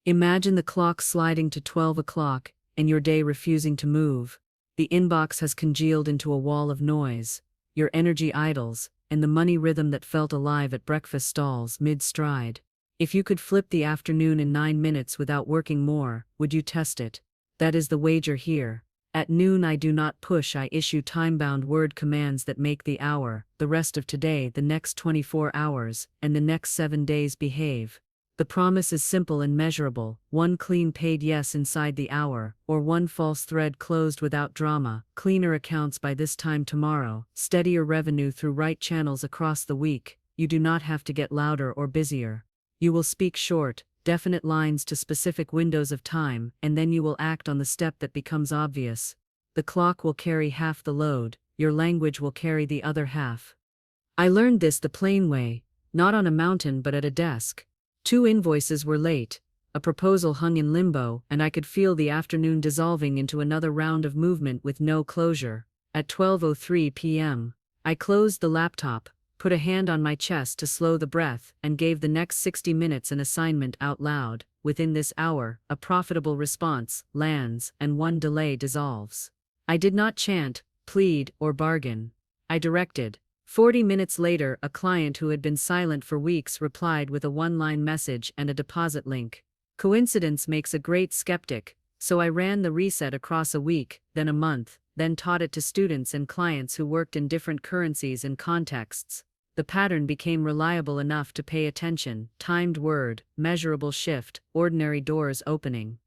Imagine the clock sliding to 12 o'clock and your day refusing to move. The inbox has congealed into a wall of noise. Your energy idles, and the money rhythm that felt alive at breakfast stalls mid-stride. If you could flip the afternoon in 9 minutes without working more, would you test it? That is the wager here. At noon I do not push, I issue time-bound word commands that make the hour, the rest of today, the next 24 hours, and the next 7 days behave. The promise is simple and measurable: one clean paid yes inside the hour, or one false thread closed without drama, cleaner accounts by this time tomorrow, steadier revenue through right channels across the week. You do not have to get louder or busier. You will speak short, definite lines to specific windows of time, and then you will act on the step that becomes obvious. The clock will carry half the load, your language will carry the other half. I learned this the plain way, not on a mountain but at a desk. 2 invoices were late, a proposal hung in limbo, and I could feel the afternoon dissolving into another round of movement with no closure. At 12:03 p.m., I closed the laptop, put a hand on my chest to slow the breath, and gave the next 60 minutes an assignment out loud. Within this hour, a profitable response lands, and one delay dissolves. I did not chant, plead, or bargain. I directed. 40 minutes later, a client who had been silent for weeks replied with a one-line message and a deposit link. Coincidence makes a great skeptic, so I ran the reset across a week, then a month, then taught it to students and clients who worked in different currencies and contexts. The pattern became reliable enough to pay attention: timed word, measurable shift, ordinary doors opening.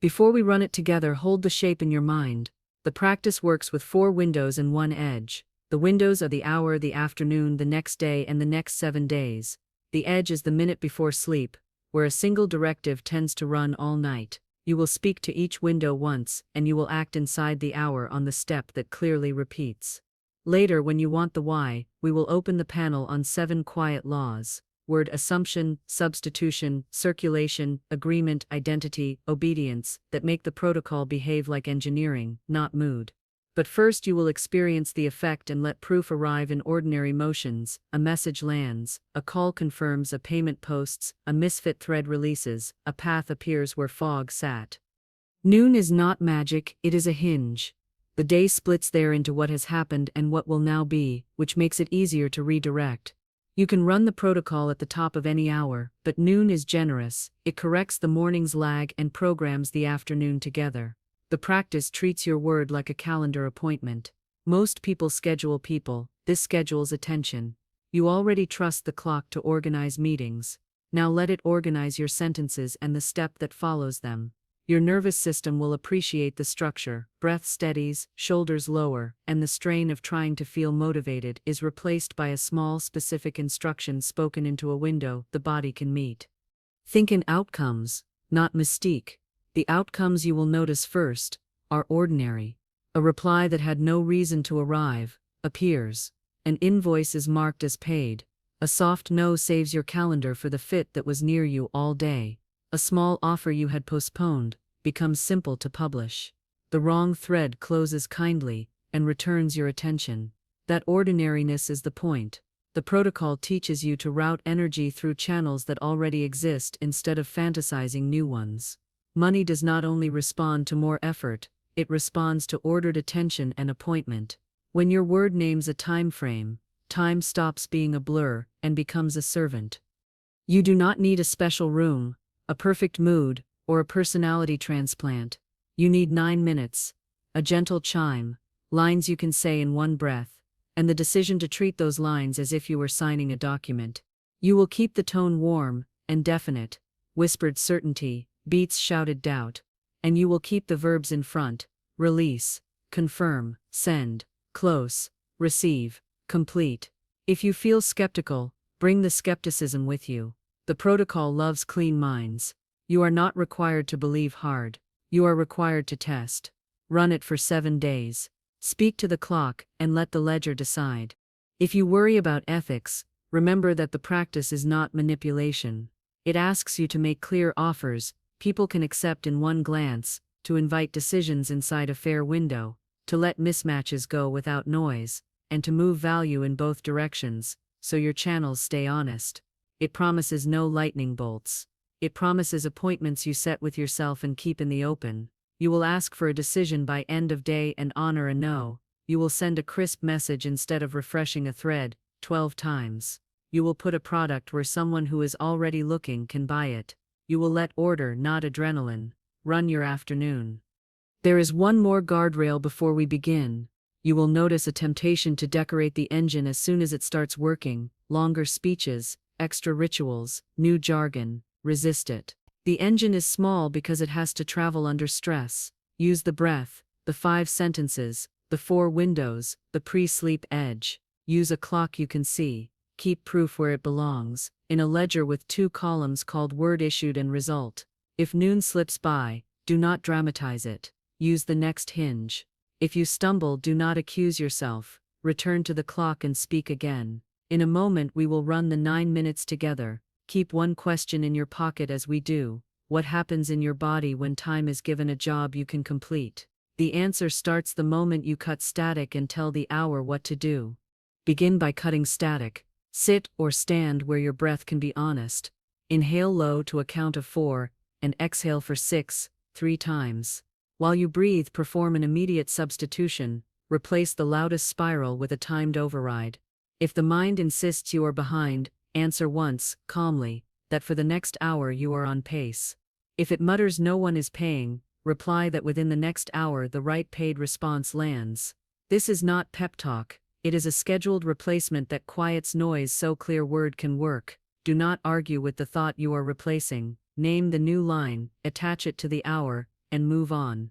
Before we run it together, hold the shape in your mind. The practice works with 4 windows and 1 edge. The windows are the hour, the afternoon, the next day, and the next 7 days. The edge is the minute before sleep, where a single directive tends to run all night. You will speak to each window once, and you will act inside the hour on the step that clearly repeats. Later, when you want the why, we will open the panel on 7 quiet laws: word assumption, substitution, circulation, agreement, identity, obedience, that make the protocol behave like engineering, not mood. But first you will experience the effect and let proof arrive in ordinary motions. A message lands, a call confirms, a payment posts, a misfit thread releases, a path appears where fog sat. Noon is not magic, it is a hinge. The day splits there into what has happened and what will now be, which makes it easier to redirect. You can run the protocol at the top of any hour, but noon is generous. It corrects the morning's lag and programs the afternoon together. The practice treats your word like a calendar appointment. Most people schedule people, this schedules attention. You already trust the clock to organize meetings. Now let it organize your sentences and the step that follows them. Your nervous system will appreciate the structure. Breath steadies, shoulders lower, and the strain of trying to feel motivated is replaced by a small specific instruction spoken into a window the body can meet. Think in outcomes, not mystique. The outcomes you will notice first are ordinary. A reply that had no reason to arrive appears. An invoice is marked as paid. A soft no saves your calendar for the fit that was near you all day. A small offer you had postponed becomes simple to publish. The wrong thread closes kindly and returns your attention. That ordinariness is the point. The protocol teaches you to route energy through channels that already exist instead of fantasizing new ones. Money does not only respond to more effort, it responds to ordered attention and appointment. When your word names a time frame, time stops being a blur and becomes a servant. You do not need a special room, a perfect mood, or a personality transplant. You need 9 minutes, a gentle chime, lines you can say in one breath, and the decision to treat those lines as if you were signing a document. You will keep the tone warm and definite, whispered certainty, beats shouted doubt, and you will keep the verbs in front: release, confirm, send, close, receive, complete. If you feel skeptical, bring the skepticism with you. The protocol loves clean minds. You are not required to believe hard. You are required to test. Run it for 7 days. Speak to the clock and let the ledger decide. If you worry about ethics, remember that the practice is not manipulation. It asks you to make clear offers people can accept in one glance, to invite decisions inside a fair window, to let mismatches go without noise, and to move value in both directions, so your channels stay honest. It promises no lightning bolts. It promises appointments you set with yourself and keep in the open. You will ask for a decision by end of day and honor a no. You will send a crisp message instead of refreshing a thread 12 times. You will put a product where someone who is already looking can buy it. You will let order, not adrenaline, run your afternoon. There is one more guardrail before we begin. You will notice a temptation to decorate the engine as soon as it starts working. Longer speeches, extra rituals, new jargon. Resist it. The engine is small because it has to travel under stress. Use the breath, the 5 sentences, the 4 windows, the pre-sleep edge. Use a clock you can see. Keep proof where it belongs, in a ledger with 2 columns called word issued and result. If noon slips by, do not dramatize it. Use the next hinge. If you stumble, do not accuse yourself. Return to the clock and speak again. In a moment we will run the 9 minutes together. Keep one question in your pocket as we do. What happens in your body when time is given a job you can complete? The answer starts the moment you cut static and tell the hour what to do. Begin by cutting static. Sit or stand where your breath can be honest. Inhale low to a count of 4, and exhale for 6, 3 times. While you breathe, perform an immediate substitution. Replace the loudest spiral with a timed override. If the mind insists you are behind, answer once, calmly, that for the next hour you are on pace. If it mutters no one is paying, reply that within the next hour the right paid response lands. This is not pep talk, it is a scheduled replacement that quiets noise so clear word can work. Do not argue with the thought you are replacing. Name the new line, attach it to the hour, and move on.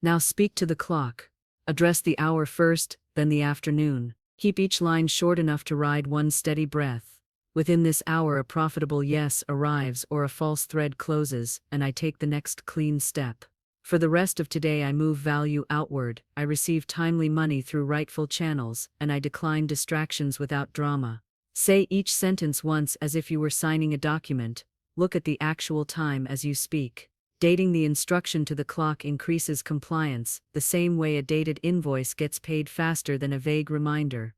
Now speak to the clock. Address the hour first, then the afternoon. Keep each line short enough to ride one steady breath. Within this hour a profitable yes arrives or a false thread closes, and I take the next clean step. For the rest of today I move value outward, I receive timely money through rightful channels, and I decline distractions without drama. Say each sentence once as if you were signing a document. Look at the actual time as you speak. Dating the instruction to the clock increases compliance, the same way a dated invoice gets paid faster than a vague reminder.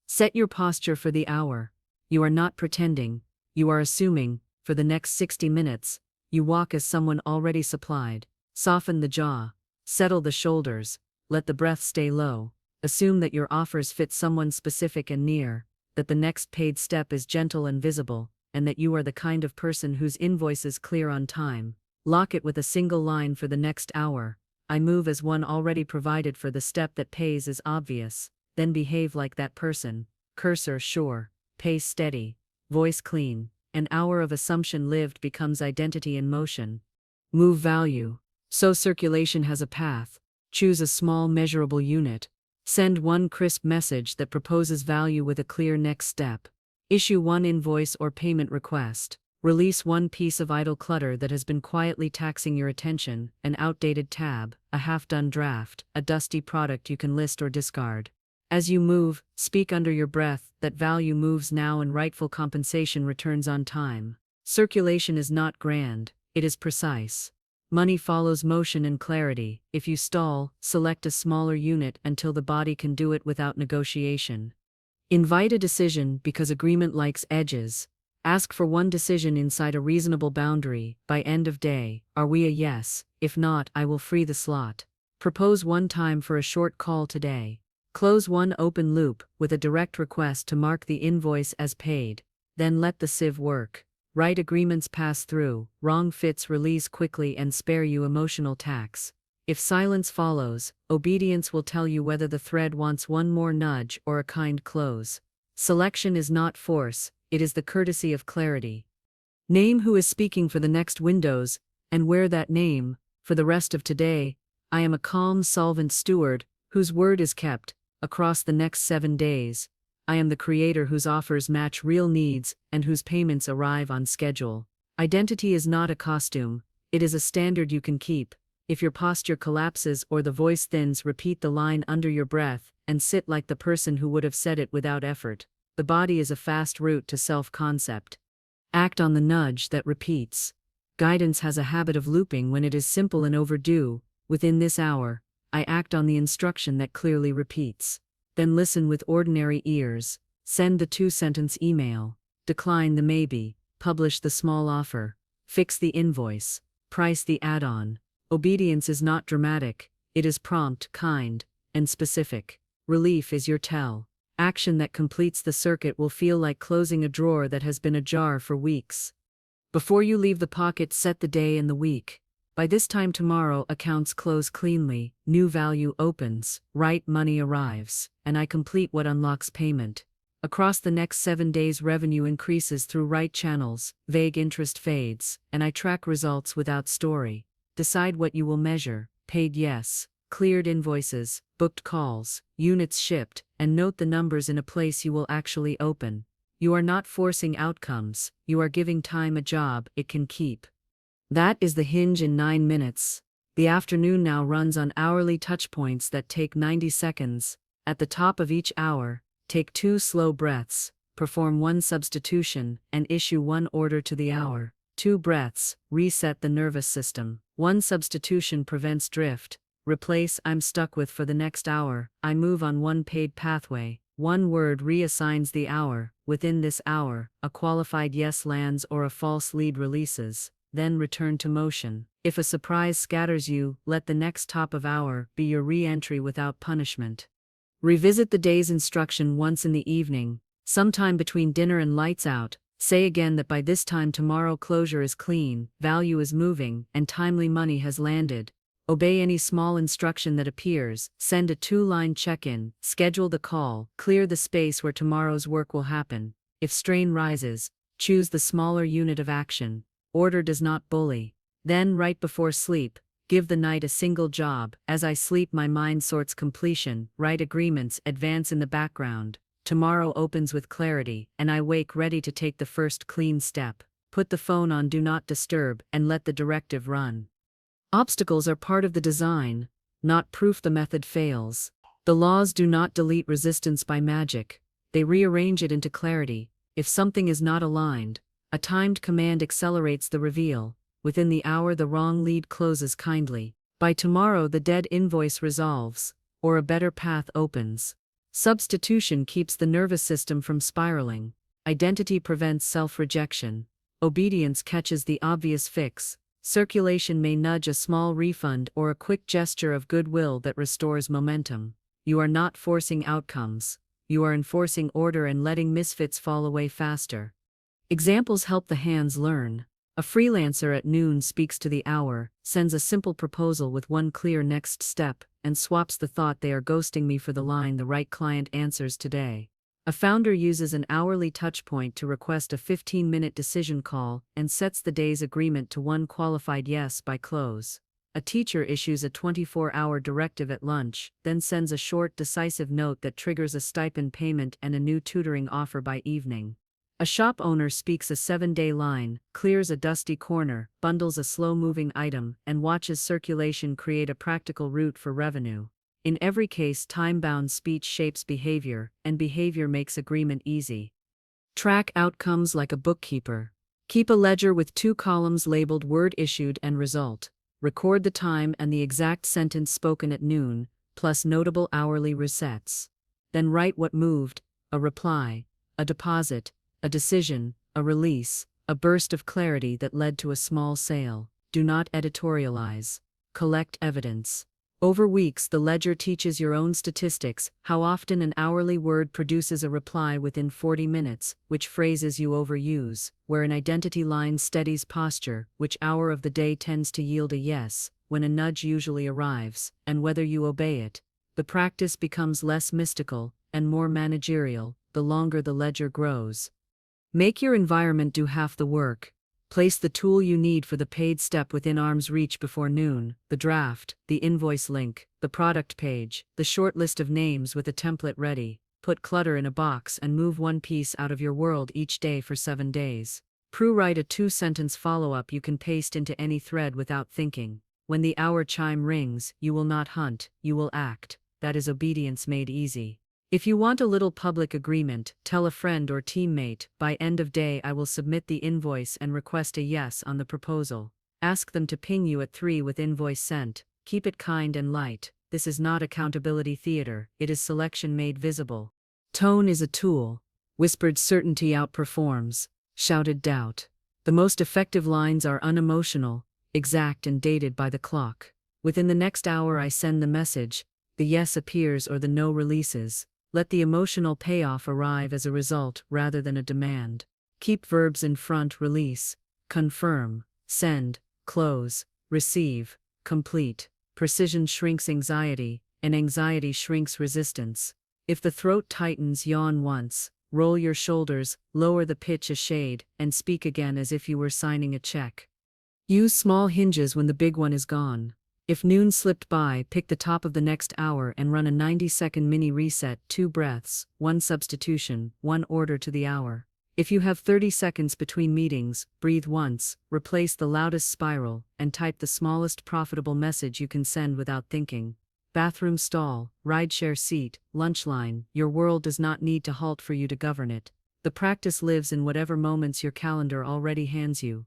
Set your posture for the hour. You are not pretending, you are assuming. For the next 60 minutes, you walk as someone already supplied. Soften the jaw, settle the shoulders, let the breath stay low. Assume that your offers fit someone specific and near, that the next paid step is gentle and visible, and that you are the kind of person whose invoice is clear on time. Lock it with a single line for the next hour. I move as one already provided for the step that pays is obvious. Then behave like that person. Cursor sure. Pace steady, voice clean. An hour of assumption lived becomes identity in motion. Move value. So circulation has a path. Choose a small measurable unit. Send one crisp message that proposes value with a clear next step. Issue one invoice or payment request. Release one piece of idle clutter that has been quietly taxing your attention, an outdated tab, a half-done draft, a dusty product you can list or discard. As you move, speak under your breath that value moves now and rightful compensation returns on time. Circulation is not grand, it is precise. Money follows motion and clarity. If you stall, select a smaller unit until the body can do it without negotiation. Invite a decision because agreement likes edges. Ask for one decision inside a reasonable boundary. By end of day, are we a yes? If not, I will free the slot. Propose one time for a short call today. Close one open loop with a direct request to mark the invoice as paid. Then let the sieve work. Right agreements pass through, wrong fits release quickly and spare you emotional tax. If silence follows, obedience will tell you whether the thread wants one more nudge or a kind close. Selection is not force, it is the courtesy of clarity. Name who is speaking for the next windows, and wear that name. For the rest of today, I am a calm, solvent steward, whose word is kept. Across the next 7 days, I am the creator whose offers match real needs and whose payments arrive on schedule. Identity is not a costume, it is a standard you can keep. If your posture collapses or the voice thins, repeat the line under your breath and sit like the person who would have said it without effort. The body is a fast route to self-concept. Act on the nudge that repeats. Guidance has a habit of looping when it is simple and overdue. Within this hour, I act on the instruction that clearly repeats. Then listen with ordinary ears. Send the 2-sentence email. Decline the maybe. Publish the small offer. Fix the invoice. Price the add-on. Obedience is not dramatic, it is prompt, kind, and specific. Relief is your tell. Action that completes the circuit will feel like closing a drawer that has been ajar for weeks. Before you leave the pocket, set the day and the week. By this time tomorrow, accounts close cleanly, new value opens, right money arrives, and I complete what unlocks payment. Across the next 7 days, revenue increases through right channels, vague interest fades, and I track results without story. Decide what you will measure: paid yes, cleared invoices, booked calls, units shipped, and note the numbers in a place you will actually open. You are not forcing outcomes, you are giving time a job it can keep. That is the hinge in 9 minutes. The afternoon now runs on hourly touchpoints that take 90 seconds. At the top of each hour, take 2 slow breaths, perform 1 substitution, and issue 1 order to the hour. 2 breaths, reset the nervous system. 1 substitution prevents drift. Replace "I'm stuck with" for the next hour. I move on 1 paid pathway. 1 word reassigns the hour. Within this hour, a qualified yes lands or a false lead releases. Then return to motion. If a surprise scatters you, let the next top of hour be your re-entry without punishment. Revisit the day's instruction once in the evening, sometime between dinner and lights out. Say again that by this time tomorrow closure is clean, value is moving, and timely money has landed. Obey any small instruction that appears. Send a 2-line check-in, schedule the call, clear the space where tomorrow's work will happen. If strain rises, choose the smaller unit of action. Order does not bully. Then, right before sleep, give the night a single job. As I sleep, my mind sorts completion, write agreements, advance in the background. Tomorrow opens with clarity, and I wake ready to take the first clean step. Put the phone on do not disturb, and let the directive run. Obstacles are part of the design, not proof the method fails. The laws do not delete resistance by magic, they rearrange it into clarity. If something is not aligned, a timed command accelerates the reveal. Within the hour, the wrong lead closes kindly. By tomorrow, the dead invoice resolves, or a better path opens. Substitution keeps the nervous system from spiraling. Identity prevents self-rejection. Obedience catches the obvious fix. Circulation may nudge a small refund or a quick gesture of goodwill that restores momentum. You are not forcing outcomes. You are enforcing order and letting misfits fall away faster. Examples help the hands learn. A freelancer at noon speaks to the hour, sends a simple proposal with 1 clear next step, and swaps the thought "they are ghosting me" for the line "the right client answers today." A founder uses an hourly touchpoint to request a 15-minute decision call and sets the day's agreement to 1 qualified yes by close. A teacher issues a 24-hour directive at lunch, then sends a short, decisive note that triggers a stipend payment and a new tutoring offer by evening. A shop owner speaks a 7-day line, clears a dusty corner, bundles a slow-moving item, and watches circulation create a practical route for revenue. In every case, time-bound speech shapes behavior, and behavior makes agreement easy. Track outcomes like a bookkeeper. Keep a ledger with 2 columns labeled word issued and result. Record the time and the exact sentence spoken at noon, plus notable hourly resets. Then write what moved: a reply, a deposit, a decision, a release, a burst of clarity that led to a small sale. Do not editorialize. Collect evidence. Over weeks, the ledger teaches your own statistics: how often an hourly word produces a reply within 40 minutes, which phrases you overuse, where an identity line steadies posture, which hour of the day tends to yield a yes, when a nudge usually arrives, and whether you obey it. The practice becomes less mystical and more managerial the longer the ledger grows. Make your environment do half the work. Place the tool you need for the paid step within arm's reach before noon: the draft, the invoice link, the product page, the short list of names with a template ready. Put clutter in a box and move 1 piece out of your world each day for 7 days. Write a 2-sentence follow-up you can paste into any thread without thinking. When the hour chime rings, you will not hunt, you will act. That is obedience made easy. If you want a little public agreement, tell a friend or teammate, "By end of day I will submit the invoice and request a yes on the proposal." Ask them to ping you at 3 with invoice sent. Keep it kind and light. This is not accountability theater, it is selection made visible. Tone is a tool. Whispered certainty outperforms shouted doubt. The most effective lines are unemotional, exact and dated by the clock. Within the next hour I send the message, the yes appears or the no releases. Let the emotional payoff arrive as a result rather than a demand. Keep verbs in front: release, confirm, send, close, receive, complete. Precision shrinks anxiety, and anxiety shrinks resistance. If the throat tightens, yawn once, roll your shoulders, lower the pitch a shade, and speak again as if you were signing a check. Use small hinges when the big one is gone. If noon slipped by, pick the top of the next hour and run a 90-second mini reset: 2 breaths, 1 substitution, 1 order to the hour. If you have 30 seconds between meetings, breathe once, replace the loudest spiral, and type the smallest profitable message you can send without thinking. Bathroom stall, rideshare seat, lunch line, your world does not need to halt for you to govern it. The practice lives in whatever moments your calendar already hands you.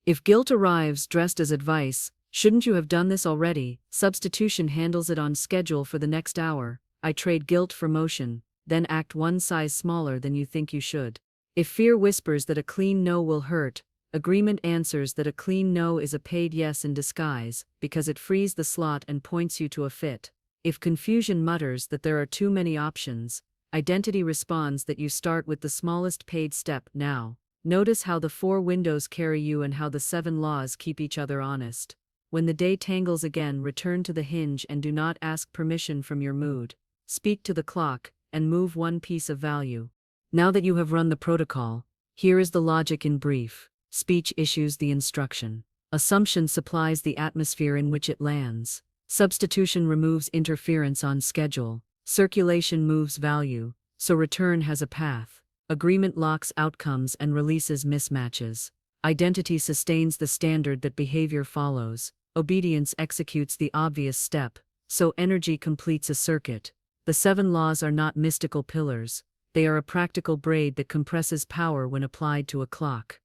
If guilt arrives dressed as advice, shouldn't you have done this already? Substitution handles it on schedule for the next hour. I trade guilt for motion, then act one size smaller than you think you should. If fear whispers that a clean no will hurt, agreement answers that a clean no is a paid yes in disguise, because it frees the slot and points you to a fit. If confusion mutters that there are too many options, identity responds that you start with the smallest paid step now. Notice how the 4 windows carry you and how the 7 laws keep each other honest. When the day tangles again, return to the hinge and do not ask permission from your mood. Speak to the clock, and move one piece of value. Now that you have run the protocol, here is the logic in brief. Speech issues the instruction. Assumption supplies the atmosphere in which it lands. Substitution removes interference on schedule. Circulation moves value, so return has a path. Agreement locks outcomes and releases mismatches. Identity sustains the standard that behavior follows. Obedience executes the obvious step, so energy completes a circuit. The 7 laws are not mystical pillars. They are a practical braid that compresses power when applied to a clock.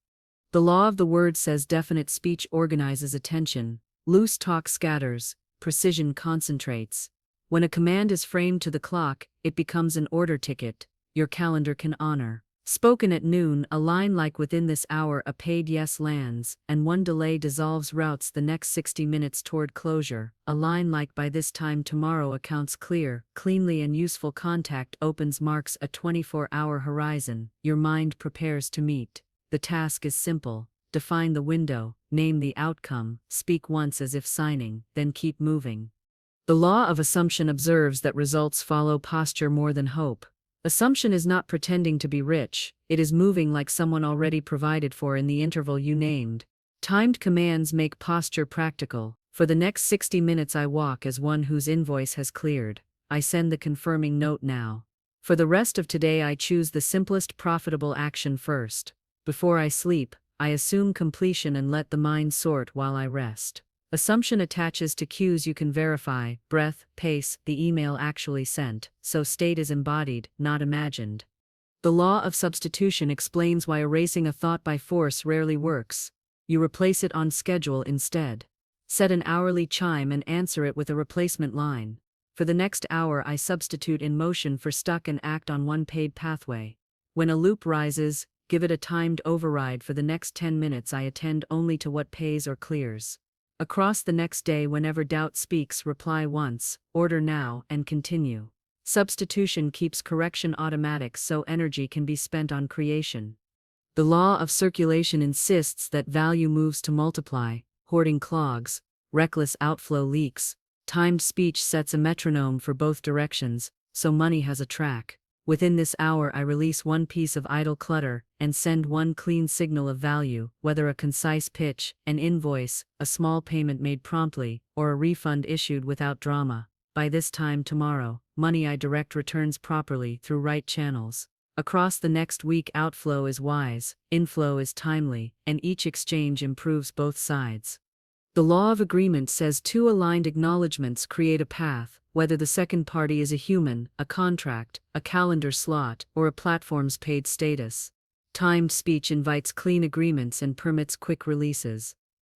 The law of the word says definite speech organizes attention, loose talk scatters, precision concentrates. When a command is framed to the clock, it becomes an order ticket your calendar can honor. Spoken at noon, a line like "within this hour a paid yes" lands, and one delay dissolves routes the next 60 minutes toward closure. A line like "by this time tomorrow" accounts clear, cleanly, and useful contact opens marks a 24-hour horizon. Your mind prepares to meet. The task is simple. Define the window, name the outcome, speak once as if signing, then keep moving. The law of assumption observes that results follow posture more than hope. Assumption is not pretending to be rich, it is moving like someone already provided for in the interval you named. Timed commands make posture practical. For the next 60 minutes I walk as one whose invoice has cleared. I send the confirming note now. For the rest of today I choose the simplest profitable action first. Before I sleep, I assume completion and let the mind sort while I rest. Assumption attaches to cues you can verify: breath, pace, the email actually sent, so state is embodied, not imagined. The law of substitution explains why erasing a thought by force rarely works. You replace it on schedule instead. Set an hourly chime and answer it with a replacement line. For the next hour I substitute in motion for stuck and act on one paid pathway. When a loop rises, give it a timed override. For the next 10 minutes I attend only to what pays or clears. Across the next day, whenever doubt speaks, reply once, order now, and continue. Substitution keeps correction automatic so energy can be spent on creation. The law of circulation insists that value moves to multiply. Hoarding clogs, reckless outflow leaks. Timed speech sets a metronome for both directions, so money has a track. Within this hour I release one piece of idle clutter and send one clean signal of value, whether a concise pitch, an invoice, a small payment made promptly, or a refund issued without drama. By this time tomorrow, money I direct returns properly through right channels. Across the next week outflow is wise, inflow is timely, and each exchange improves both sides. The law of agreement says 2 aligned acknowledgements create a path, whether the second party is a human, a contract, a calendar slot, or a platform's paid status. Timed speech invites clean agreements and permits quick releases.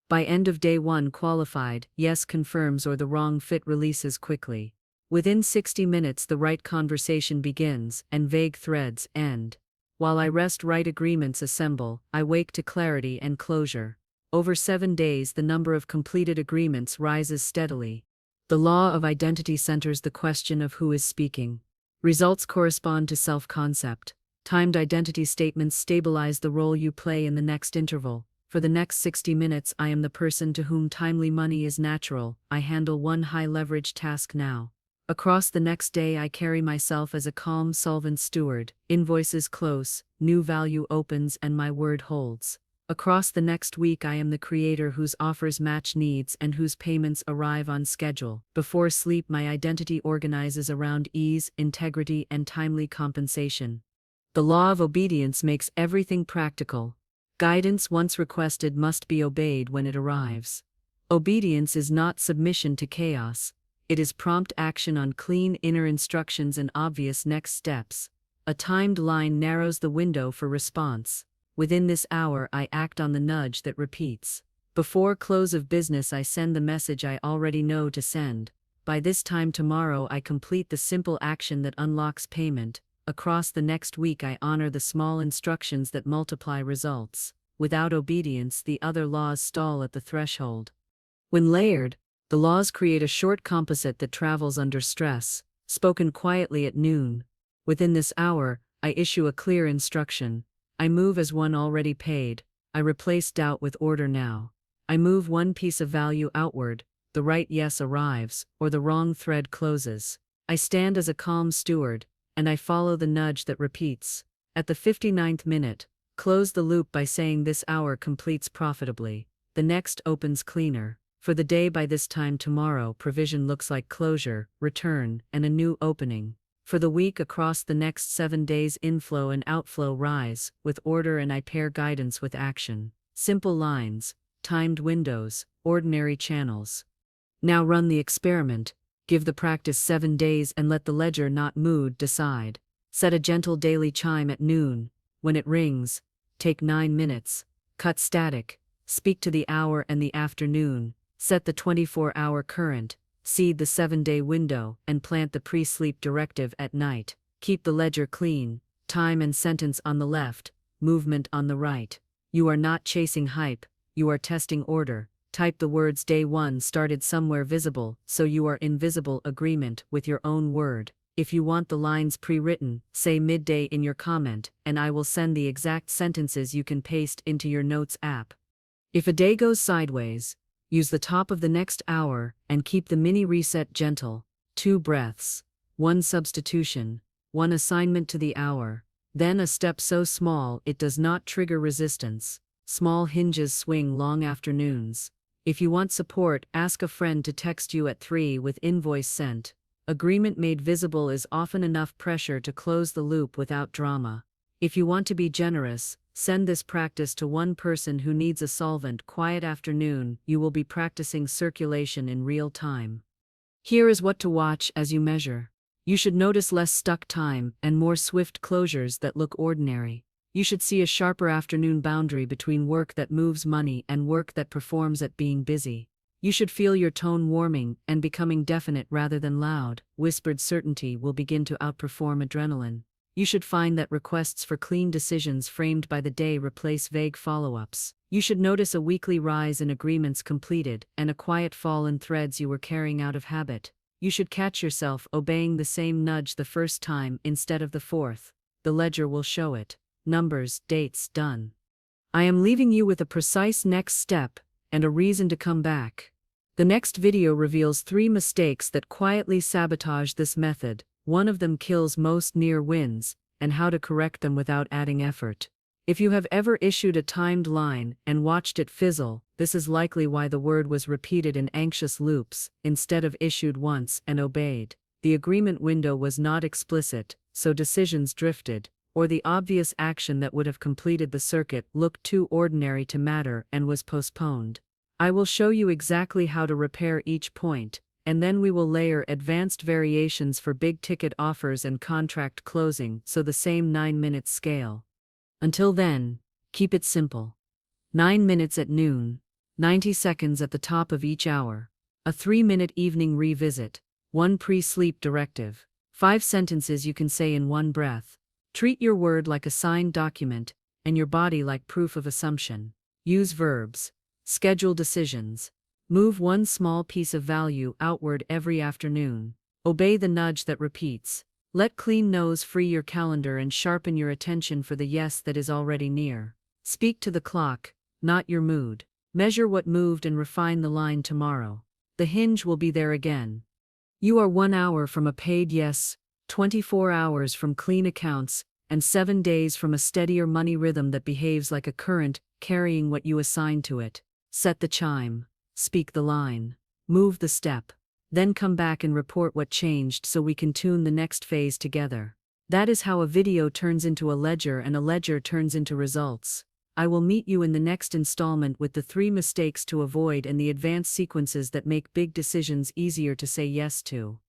By end of day 1 qualified, yes confirms or the wrong fit releases quickly. Within 60 minutes the right conversation begins and vague threads end. While I rest, right agreements assemble. I wake to clarity and closure. Over 7 days, the number of completed agreements rises steadily. The law of identity centers the question of who is speaking. Results correspond to self-concept. Timed identity statements stabilize the role you play in the next interval. For the next 60 minutes, I am the person to whom timely money is natural. I handle one high-leverage task now. Across the next day, I carry myself as a calm, solvent steward. Invoices close, new value opens, and my word holds. Across the next week, I am the creator whose offers match needs and whose payments arrive on schedule. Before sleep, my identity organizes around ease, integrity, and timely compensation. The law of obedience makes everything practical. Guidance once requested must be obeyed when it arrives. Obedience is not submission to chaos. It is prompt action on clean inner instructions and obvious next steps. A timed line narrows the window for response. Within this hour, I act on the nudge that repeats. Before close of business, I send the message I already know to send. By this time tomorrow, I complete the simple action that unlocks payment. Across the next week, I honor the small instructions that multiply results. Without obedience, the other laws stall at the threshold. When layered, the laws create a short composite that travels under stress, spoken quietly at noon. Within this hour, I issue a clear instruction. I move as one already paid. I replace doubt with order now. I move one piece of value outward. The right yes arrives, or the wrong thread closes. I stand as a calm steward, and I follow the nudge that repeats. At the 59th minute, close the loop by saying this hour completes profitably. The next opens cleaner. For the day, by this time tomorrow, provision looks like closure, return, and a new opening. For the week, across the next 7 days, inflow and outflow rise, with order, and I pair guidance with action. Simple lines, timed windows, ordinary channels. Now run the experiment. Give the practice 7 days and let the ledger, not mood, decide. Set a gentle daily chime at noon. When it rings, take 9 minutes. Cut static. Speak to the hour and the afternoon. Set the 24-hour current. Seed the 7-day window, and plant the pre-sleep directive at night. Keep the ledger clean, time and sentence on the left, movement on the right. You are not chasing hype, you are testing order. Type the words "day 1 started somewhere visible," so you are in visible agreement with your own word. If you want the lines pre-written, say midday in your comment, and I will send the exact sentences you can paste into your notes app. If a day goes sideways, use the top of the next hour and keep the mini reset gentle. 2 breaths, 1 substitution, 1 assignment to the hour, then a step so small it does not trigger resistance. Small hinges swing long afternoons. If you want support, ask a friend to text you at 3 with invoice sent. Agreement made visible is often enough pressure to close the loop without drama. If you want to be generous, send this practice to one person who needs a solvent. Quiet afternoon, you will be practicing circulation in real time. Here is what to watch as you measure. You should notice less stuck time and more swift closures that look ordinary. You should see a sharper afternoon boundary between work that moves money and work that performs at being busy. You should feel your tone warming and becoming definite rather than loud. Whispered certainty will begin to outperform adrenaline. You should find that requests for clean decisions framed by the day replace vague follow-ups. You should notice a weekly rise in agreements completed and a quiet fall in threads you were carrying out of habit. You should catch yourself obeying the same nudge the first time instead of the fourth. The ledger will show it. Numbers, dates, done. I am leaving you with a precise next step and a reason to come back. The next video reveals 3 mistakes that quietly sabotage this method. One of them kills most near wins, and how to correct them without adding effort. If you have ever issued a timed line and watched it fizzle, this is likely why the word was repeated in anxious loops, instead of issued once and obeyed. The agreement window was not explicit, so decisions drifted, or the obvious action that would have completed the circuit looked too ordinary to matter and was postponed. I will show you exactly how to repair each point, and then we will layer advanced variations for big-ticket offers and contract closing, so the same 9-minute scale. Until then, keep it simple. 9 minutes at noon, 90 seconds at the top of each hour, a 3-minute evening revisit, 1 pre-sleep directive, 5 sentences you can say in 1 breath, Treat your word like a signed document, and your body like proof of assumption. Use verbs. Schedule decisions. Move one small piece of value outward every afternoon. Obey the nudge that repeats. Let clean nose free your calendar and sharpen your attention for the yes that is already near. Speak to the clock, not your mood. Measure what moved and refine the line tomorrow. The hinge will be there again. You are 1 hour from a paid yes, 24 hours from clean accounts, and 7 days from a steadier money rhythm that behaves like a current, carrying what you assign to it. Set the chime. Speak the line. Move the step. Then come back and report what changed so we can tune the next phase together. That is how a video turns into a ledger and a ledger turns into results. I will meet you in the next installment with the 3 mistakes to avoid and the advanced sequences that make big decisions easier to say yes to.